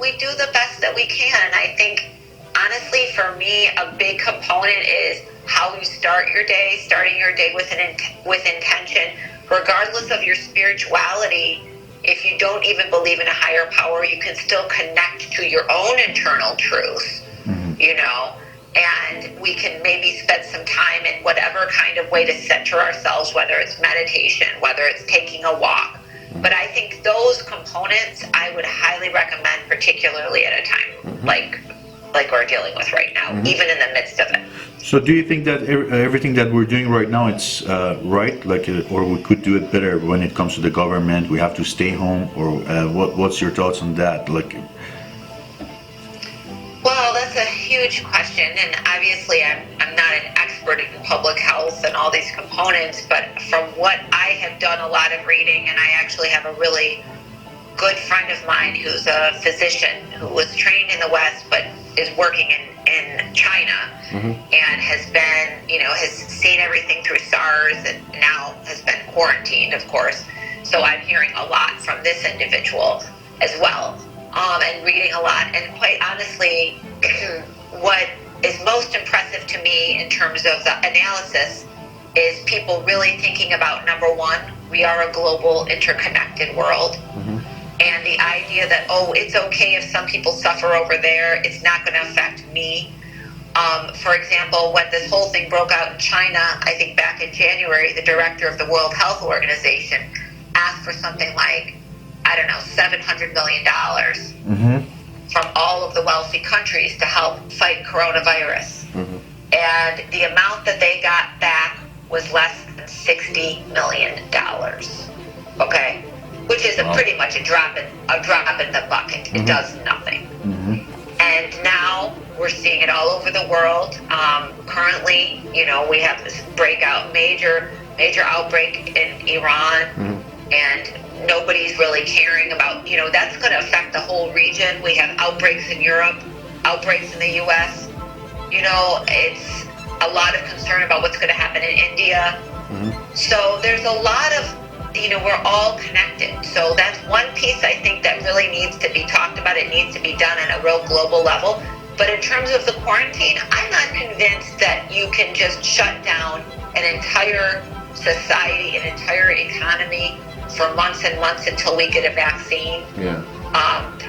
We do the best that we can. And I think, honestly, for me, a big component is how you start your day, starting your day with intention. Regardless of your spirituality, if you don't even believe in a higher power, you can still connect to your own internal truth, you know, and we can maybe spend some time in whatever kind of way to center ourselves, whether it's meditation, whether it's taking a walk. But I think those components I would highly recommend, particularly at a time like we're dealing with right now, even in the midst of it. So do you think that everything that we're doing right now, it's right, like, or we could do it better when it comes to the government? We have to stay home, or what's your thoughts on that? Like, well, that's a huge question, and obviously I'm not an expert in public health and all these components, but from what I have done a lot of reading, and I actually have a really good friend of mine who's a physician who was trained in the West but is working in China and has been, you know, has seen everything through SARS and now has been quarantined, of course. So I'm hearing a lot from this individual as well, and reading a lot. And quite honestly, what is most impressive to me in terms of the analysis is people really thinking about, number one, we are a global interconnected world. And the idea that, oh, it's okay if some people suffer over there, it's not going to affect me. For example, when this whole thing broke out in China, I think back in January, the director of the World Health Organization asked for something like, I don't know, $700 million from all of the wealthy countries to help fight coronavirus. And the amount that they got back was less than $60 million. Okay? Which is pretty much a drop in the bucket. It does nothing. And now we're seeing it all over the world. Currently, you know, we have this major outbreak in Iran, and nobody's really caring about, you know, that's going to affect the whole region. We have outbreaks in Europe, outbreaks in the U.S. You know, it's a lot of concern about what's going to happen in India. So there's a lot of, you know, we're all connected. So that's one piece I think that really needs to be talked about. It needs to be done on a real global level. But in terms of the quarantine, I'm not convinced that you can just shut down an entire society, an entire economy for months and months until we get a vaccine.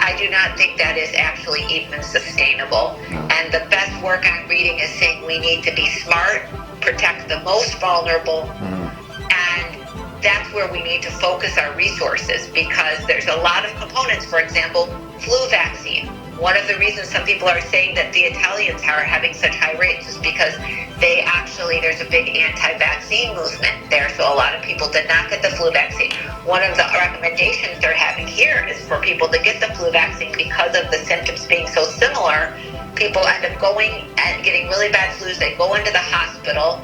I do not think that is actually even sustainable. And the best work I'm reading is saying we need to be smart, protect the most vulnerable, and that's where we need to focus our resources, because there's a lot of components. For example, flu vaccine. One of the reasons some people are saying that the Italians are having such high rates is because there's a big anti-vaccine movement there. So a lot of people did not get the flu vaccine. One of the recommendations they're having here is for people to get the flu vaccine because of the symptoms being so similar. People end up going and getting really bad flus. They go into the hospital,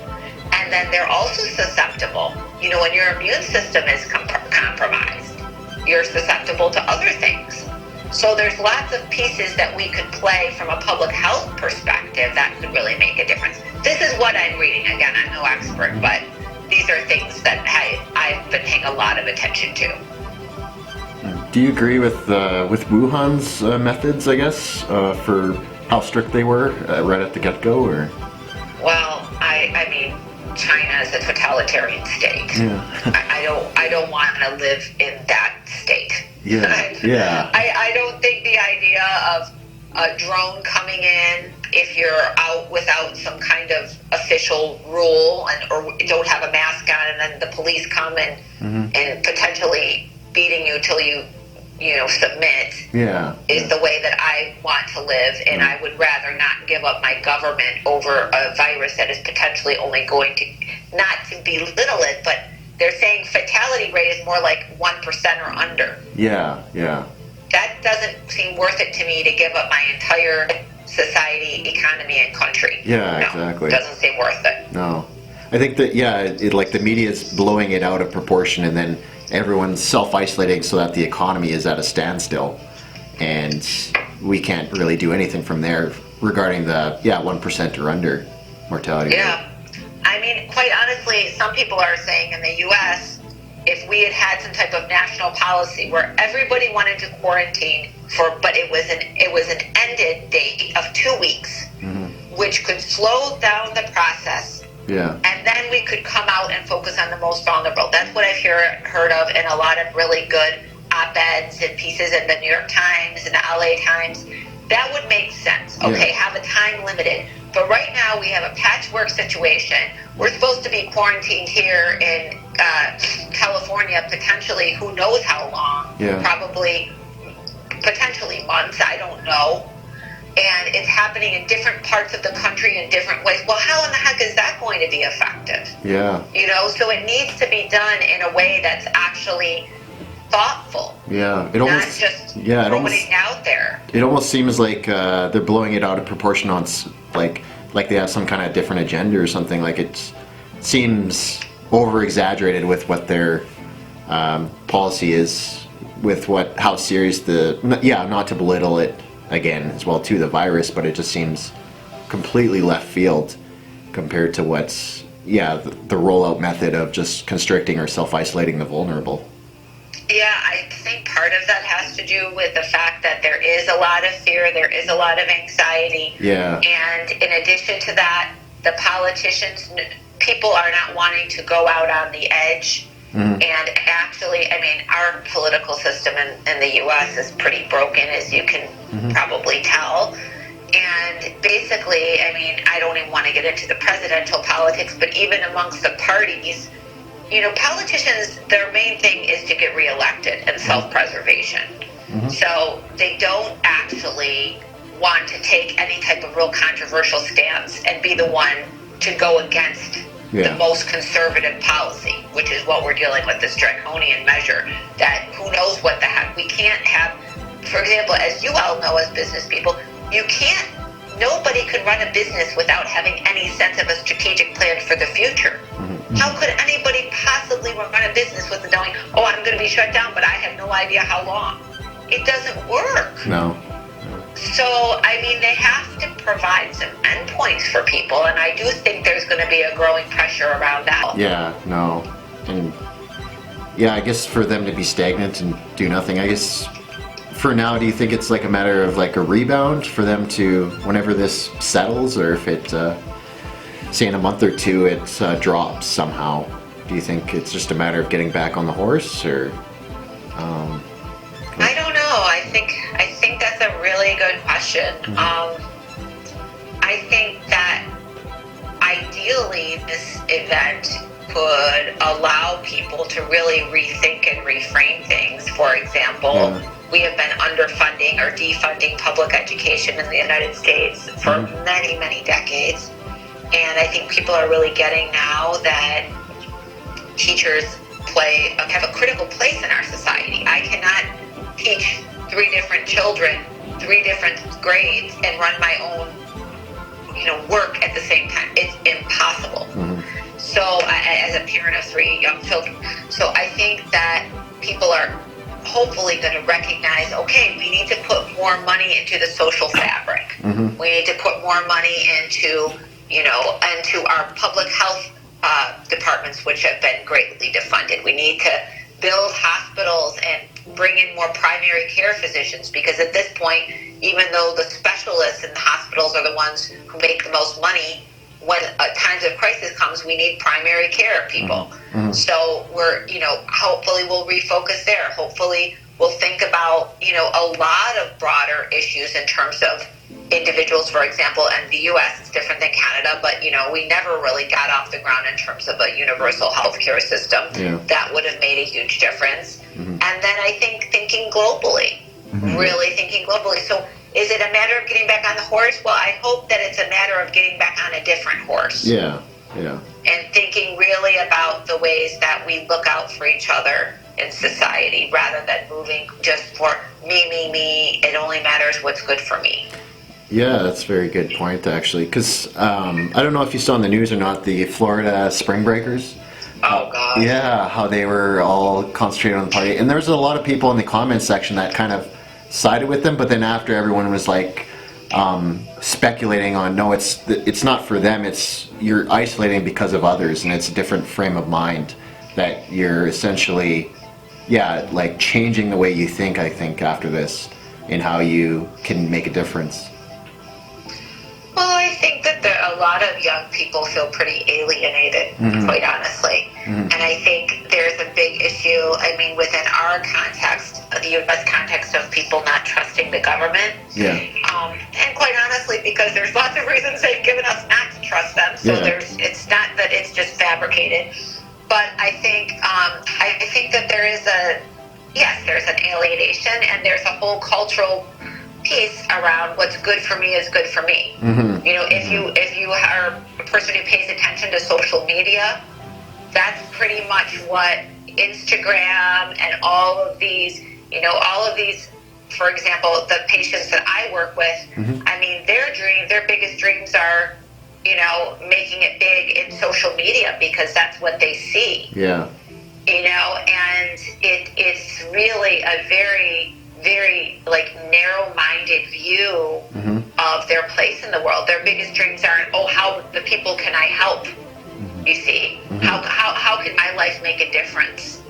and then they're also susceptible. You know, when your immune system is compromised, you're susceptible to other things. So there's lots of pieces that we could play from a public health perspective that could really make a difference. This is what I'm reading. Again, I'm no expert, but these are things that I've been paying a lot of attention to. Do you agree with Wuhan's methods, I guess, for how strict they were right at the get-go, or? Well, I mean, China is a totalitarian state. I don't want to live in that state. I don't think the idea of a drone coming in if you're out without some kind of official rule or don't have a mask on, and then the police come and potentially beating you till you submit is the way that I want to live. And I would rather not give up my government over a virus that is potentially only going to, not to belittle it, but they're saying fatality rate is more like 1% or under. That doesn't seem worth it to me to give up my entire society, economy, and country. Exactly. It doesn't seem worth it. No. I think that, like the media is blowing it out of proportion, and then everyone's self-isolating so that the economy is at a standstill, and we can't really do anything from there regarding the 1% or under mortality rate. I mean, quite honestly, some people are saying in the U.S., if we had had some type of national policy where everybody wanted to quarantine but it was an ended date of 2 weeks, which could slow down the process. Yeah. And then we could come out and focus on the most vulnerable. That's what I've heard of in a lot of really good op-eds and pieces in the New York Times and the LA Times. That would make sense. Okay, have a time limited. But right now we have a patchwork situation. We're supposed to be quarantined here in California, potentially who knows how long. Yeah. Probably, potentially months, I don't know. And it's happening in different parts of the country in different ways. Well, how in the heck is that going to be effective? Yeah. You know, so it needs to be done in a way that's actually thoughtful. Yeah. It Not almost just throwing it out there. It almost seems like they're blowing it out of proportion on like they have some kind of different agenda or something. Like it seems over exaggerated with what their policy is, with how serious not to belittle it again as well to the virus, but it just seems completely left field compared to what's the rollout method of just constricting or self-isolating the vulnerable. Yeah, I think part of that has to do with the fact that there is a lot of fear, there is a lot of anxiety. Yeah. And in addition to that, the politicians, people are not wanting to go out on the edge. And actually, I mean, our political system in the U.S. is pretty broken, as you can probably tell. And basically, I mean, I don't even want to get into the presidential politics, but even amongst the parties, you know, politicians, their main thing is to get reelected and self-preservation. So they don't actually want to take any type of real controversial stance and be the one to go against the most conservative policy, which is what we're dealing with, this draconian measure that who knows what the heck. We can't have, for example, as you all know as business people, nobody could run a business without having any sense of a strategic plan for the future. How could anybody possibly run a business with knowing, I'm going to be shut down, but I have no idea how long? It doesn't work. No. So, I mean, they have to provide some endpoints for people, and I do think there's going to be a growing pressure around that. Yeah, no. And I guess for them to be stagnant and do nothing, I guess for now, do you think it's like a matter of like a rebound for them to, whenever this settles, or if it, say in a month or two, it drops somehow? Do you think it's just a matter of getting back on the horse, or? I don't know. I think that's a really good question. I think that ideally this event could allow people to really rethink and reframe things. For example, we have been underfunding or defunding public education in the United States for many, many decades. And I think people are really getting now that teachers have a critical place in our society. I cannot teach 3 different children, 3 different grades, and run my own, work at the same time. It's impossible. So, as a parent of 3 young children, so I think that people are hopefully going to recognize, okay, we need to put more money into the social fabric. We need to put more money into our public health departments, which have been greatly defunded. We need to build hospitals and bring in more primary care physicians, because at this point, even though the specialists in the hospitals are the ones who make the most money, when times of crisis comes, we need primary care people. So we're, hopefully we'll refocus there. Hopefully we'll think about, a lot of broader issues in terms of individuals, for example, and the U.S. is different than Canada, but, we never really got off the ground in terms of a universal health care system. That would have made a huge difference. And then I think thinking globally, really thinking globally. So is it a matter of getting back on the horse? Well, I hope that it's a matter of getting back on a different horse. Yeah. And thinking really about the ways that we look out for each other in society, rather than moving just for me. It only matters what's good for me. Yeah, that's a very good point, actually. Because I don't know if you saw in the news or not, the Florida spring breakers. Oh, God. Yeah, how they were all concentrated on the party. And there was a lot of people in the comments section that kind of sided with them, but then after, everyone was like speculating on, no, it's not for them, you're isolating because of others, and it's a different frame of mind that you're essentially, yeah, like changing the way you think, I think, after this, in how you can make a difference. Well, I think that a lot of young people feel pretty alienated, quite honestly. And I think there's a big issue, I mean, within our context, the U.S. context of people not trusting the government. Yeah. And quite honestly, because there's lots of reasons they've given us not to trust them. So it's not that it's just fabricated. But I think that there's an alienation, and there's a whole cultural piece around what's good for me is good for me. You know, if you are a person who pays attention to social media, that's pretty much what Instagram and all of these, for example, the patients that I work with, I mean, their biggest dreams are, making it big in social media because that's what they see. Yeah. And it's really a very, very narrow-minded view of their place in the world. Their biggest dreams aren't, how the people can I help? You see, how can my life make a difference?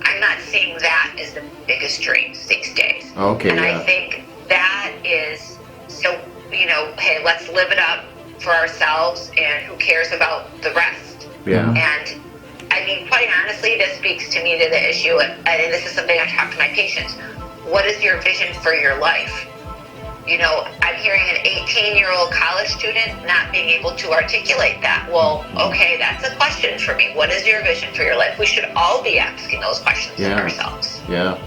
I'm not seeing that as the biggest dreams these days. Okay. And I think that is so. Hey, let's live it up for ourselves, and who cares about the rest? Yeah. And I mean, quite honestly, this speaks to me to the issue, and this is something I talk to my patients. What is your vision for your life? I'm hearing an 18-year-old college student not being able to articulate that. Well, okay, that's a question for me. What is your vision for your life? We should all be asking those questions of ourselves. Yeah.